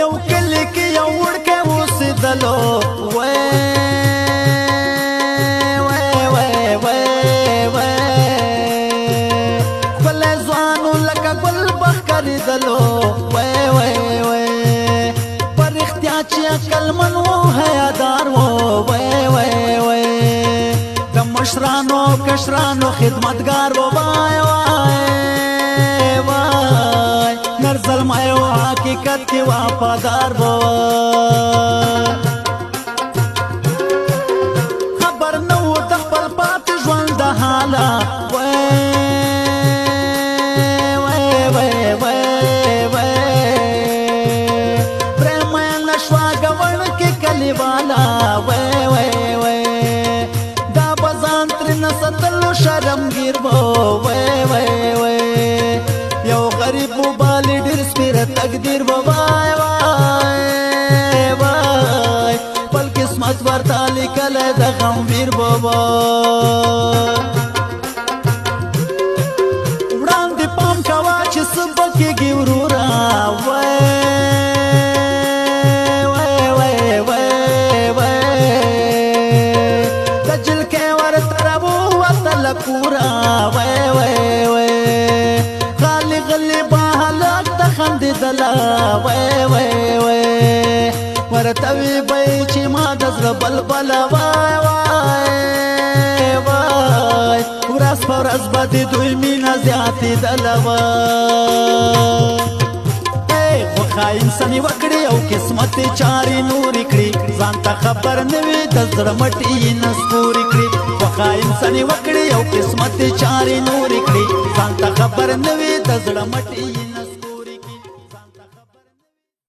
یو کلی کې یو وړکی اوسېدلو ښکلی ځوان و لکه ګل به ښکارېدلو په رښتیا چې عقلمن و حیادار و د مشرانو کشرانو خدمتګار و نر زلمی و حقیقت کی وفادار و خبر نو د خپل پاتې ژوند د حاله پرېمینه شوه ګوڼکې کلیواله دا به ځان ترېنه ساتلو شرمګیر و یو غریب وبالي ډېر سپېره تقدیر و خپل قسمت ورته لیکلی د غمویر و وړاندې پام کوه چې څه به کېږي وروره د جلکۍ ورته راووتله کوره غالي غلي به هلک ته خندېدله ورته وی به یې چې ما د زړه بلبله ورځ په ورځ به د دوی مینه زیاتېدله خو خاین سنې وکړې او قسمت یې چارې نورې کړې ځان ته خبر نه وي د زړه مټې یې نسکورې کړې خو خاین سنې وکړې او قسمت یې چارې نورې کړې ځان ته خبر نه وي د زړه مټې